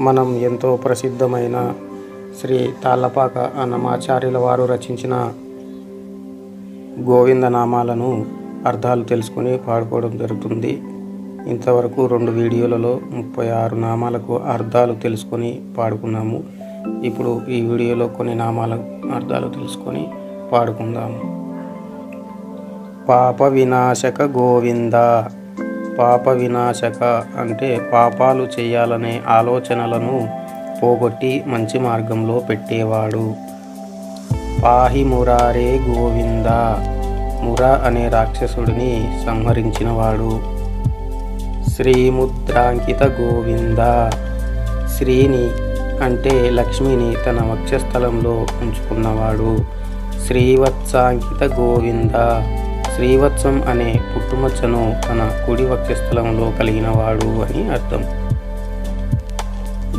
మనం ఎంతో ప్రసిద్ధమైన శ్రీ తాళ్ళపాక అన్నమాచార్యుల వారు రచించిన గోవింద నామాలను అర్థాలు తెలుసుకొని పాడుకోవడం జరుగుతుంది. ఇంతవరకు 2 వీడియోలలో 36 నామాలకు అర్థాలు తెలుసుకొని పాడుకున్నాము. ఇప్పుడు ఈ వీడియోలో కొన్ని నామాల అర్థాలు తెలుసుకొని పాడుకుందాము. పాప వినాశక గోవింద. పాప వినాశక అంటే పాపాలు చేయాలనే ఆలోచనలను పోగొట్టి మంచి మార్గంలో పెట్టేవాడు. పాహి మురారే గోవింద. ముర అనే రాక్షసుడిని సంహరించినవాడు. శ్రీముద్రాంకిత గోవింద. శ్రీని అంటే లక్ష్మిని తన వక్షస్థలంలో ఉంచుకున్నవాడు. శ్రీవత్సాంకిత గోవింద. శ్రీవత్సం అనే పుట్టుమచ్చను తన కుడి వక్షస్థలంలో కలిగినవాడు అని అర్థం.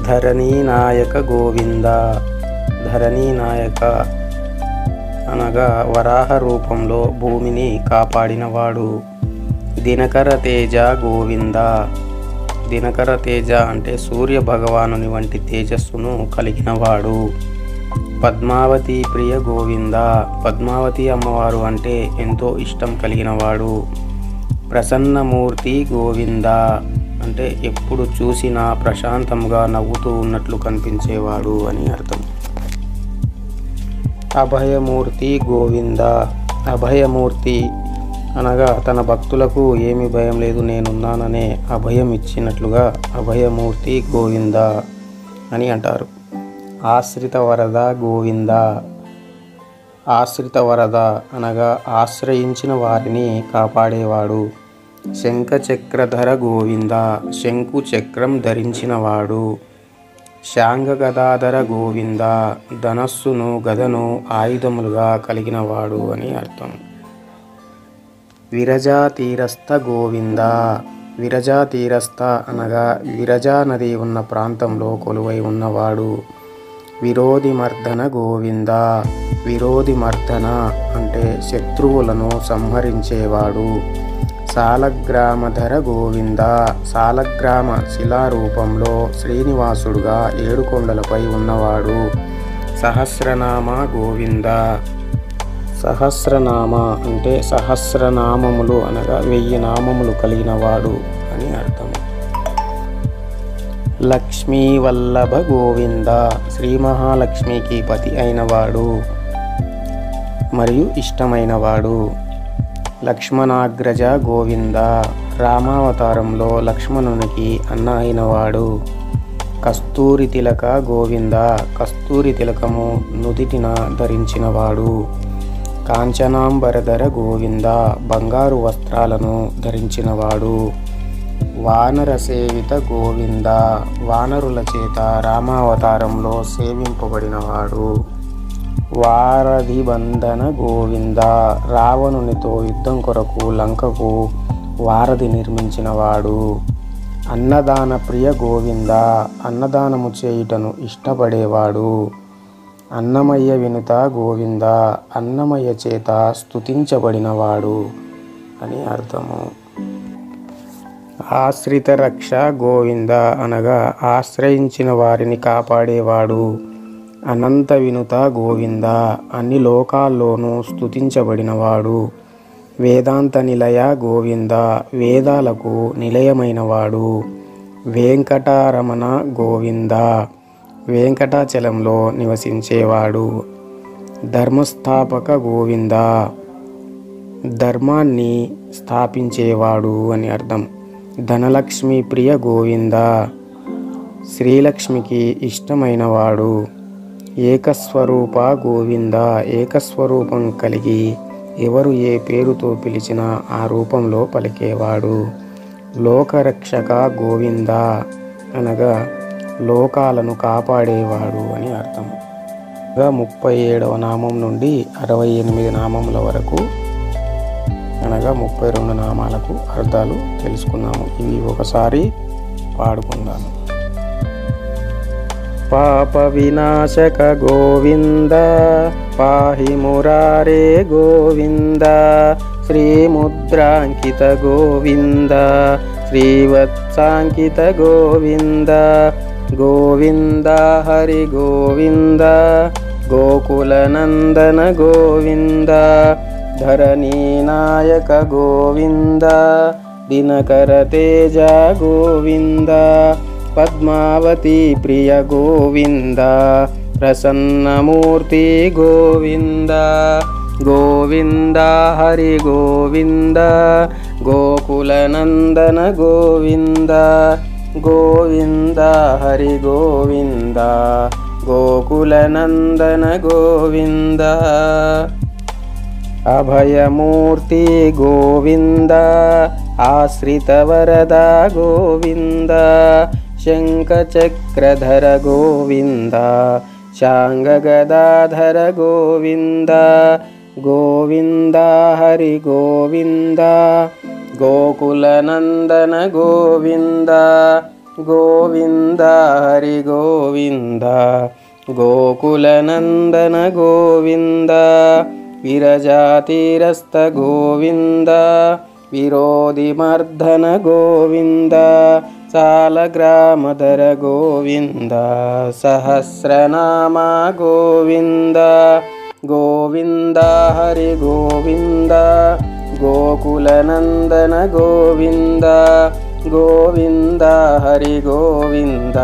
ధరణీ నాయక గోవింద. ధరణీ నాయక అనగా వరాహ రూపంలో భూమిని కాపాడినవాడు. దినకర తేజ గోవింద. దినకర తేజ అంటే సూర్య భగవానుని వంటి తేజస్సును కలిగినవాడు. పద్మావతి ప్రియ గోవింద. పద్మావతి అమ్మవారు అంటే ఎంతో ఇష్టం కలిగినవాడు. ప్రసన్నమూర్తి గోవింద అంటే ఎప్పుడు చూసినా ప్రశాంతంగా నవ్వుతూ ఉన్నట్లు కనిపించేవాడు అని అర్థం. అభయమూర్తి గోవింద. అభయమూర్తి అనగా తన భక్తులకు ఏమి భయం లేదు, నేనున్నాననే అభయం ఇచ్చినట్లుగా అభయమూర్తి గోవింద అని అంటారు. ఆశ్రిత వరద గోవింద. ఆశ్రిత వరద అనగా ఆశ్రయించిన వారిని కాపాడేవాడు. శంఖచక్రధర గోవింద. శంకు చక్రం ధరించినవాడు. శాంగగదాధర గోవింద. ధనస్సును గదను ఆయుధములుగా కలిగినవాడు అని అర్థం. విరజా తీరస్థ గోవింద. విరజా తీరస్థ అనగా విరజా నది ఉన్న ప్రాంతంలో కొలువై ఉన్నవాడు. విరోధి మర్దన గోవింద. విరోధి మర్దన అంటే శత్రువులను సంహరించేవాడు. సాలగ్రామధర గోవింద. సాలగ్రామ శిలారూపంలో శ్రీనివాసుడుగా 7 కొండలపై ఉన్నవాడు. సహస్రనామ గోవింద. సహస్రనామ అంటే సహస్రనామములు అనగా 1000 నామములు కలిగినవాడు అని అర్థం. లక్ష్మీ వల్లభ గోవింద. శ్రీ మహాలక్ష్మికి పతి అయినవాడు మరియు ఇష్టమైనవాడు. లక్ష్మణాగ్రజ గోవింద. రామావతారంలో లక్ష్మణునికి అన్న అయినవాడు. కస్తూరి తిలక గోవింద. కస్తూరి తిలకము నుదిటిన ధరించినవాడు. కాంచనాంబరధర గోవింద. బంగారు వస్త్రాలను ధరించినవాడు. వానర సేవిత గోవింద. వానరుల చేత రామావతారంలో సేవింపబడినవాడు. వారధి బంధన గోవింద. రావణునితో యుద్ధం కొరకు లంకకు వారధి నిర్మించినవాడు. అన్నదాన ప్రియ గోవింద. అన్నదానము చేయుటను ఇష్టపడేవాడు. అన్నమయ్య వినుత గోవింద. అన్నమయ్య చేత స్తుతించబడినవాడు అని అర్థము. ఆశ్రిత రక్ష గోవింద అనగా ఆశ్రయించిన వారిని కాపాడేవాడు. అనంత వినుత గోవింద. అన్ని లోకాల్లోనూ స్తుతించబడినవాడు. వేదాంత నిలయ గోవింద. వేదాలకు నిలయమైనవాడు. వెంకటరమణ గోవింద. వెంకటాచలంలో నివసించేవాడు. ధర్మస్థాపక గోవింద. ధర్మాన్ని స్థాపించేవాడు అని అర్థం. ధనలక్ష్మి ప్రియ గోవింద. శ్రీలక్ష్మికి ఇష్టమైనవాడు. ఏకస్వరూప గోవింద. ఏకస్వరూపం కలిగి ఎవరు ఏ పేరుతో పిలిచినా ఆ రూపంలో పలికేవాడు. లోకరక్షక గోవింద అనగా లోకాలను కాపాడేవాడు అని అర్థం. 37వ నామం నుండి 68 నామముల వరకు అనగా 32 నామాలకు అర్థాలు తెలుసుకున్నాము. ఇవి ఒకసారి పాడుకుందాము. పాప వినాశక గోవింద. పాహి మురారే గోవింద. శ్రీముద్రాంకిత గోవింద. శ్రీవత్సాంకిత గోవింద. గోవింద హరి గోవింద గోకులనందన గోవింద ధరణీనాయక గోవింద దినకర తేజ గోవింద పద్మావతి ప్రియ గోవింద ప్రసన్నమూర్తి గోవింద గోవింద హరి గోవింద గోకులనందన గోవింద గోవింద హరి గోవింద గోకులనందన గోవింద అభయమూర్తి గోవింద ఆశ్రితవరద గోవింద శంఖచక్రధర గోవింద శాంగగదాధర గోవింద గోవింద హరి గోవింద గోకులనందన గోవింద గోవింద హరి గోవింద గోకులనందన గోవింద విరజాతిరస్త గోవింద విరోధిమర్ధన గోవింద సాలగ్రామధర గోవింద సహస్రనామ గోవింద గోవింద హరి గోవింద గోకులనందన గోవింద గోవింద హరి గోవింద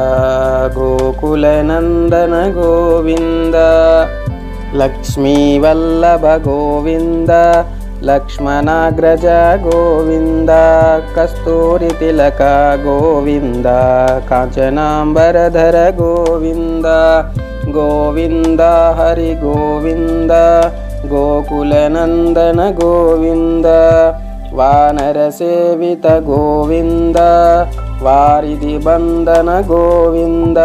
గోకులనందన గోవింద లక్ష్మీవల్లభ గోవింద లక్ష్మణాగ్రజ గోవింద కస్తూరి తిలక గోవింద కాంచనాంబరధర గోవింద గోవింద హరి గోవింద గోకులనందన గోవింద వానర సేవిత గోవింద వారిధి బంధన గోవింద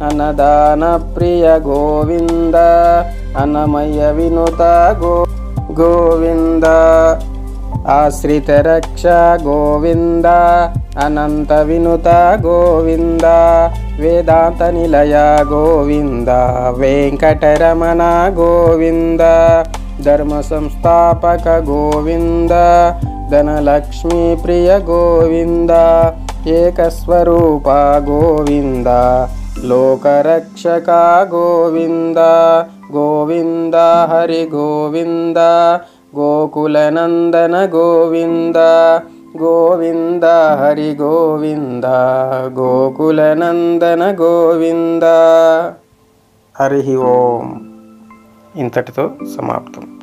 అన్నదాన ప్రియ గోవింద అన్నమయ వినుత గోవింద ఆశ్రిత రక్ష గోవింద అనంత వినుత గోవింద వేదాంత నిలయ గోవింద వెంకటరమణ గోవింద ధర్మ సంస్థాపక గోవింద ధనలక్ష్మీ ప్రియ గోవింద ఏకస్వరూప గోవింద లోకరక్షక గోవింద గోవింద హరి గోవింద గోకులనందన గోవింద గోవింద హరి గోవింద గోకులనందన గోవింద. హరి ఓం. ఇంతటితో సమాప్తం.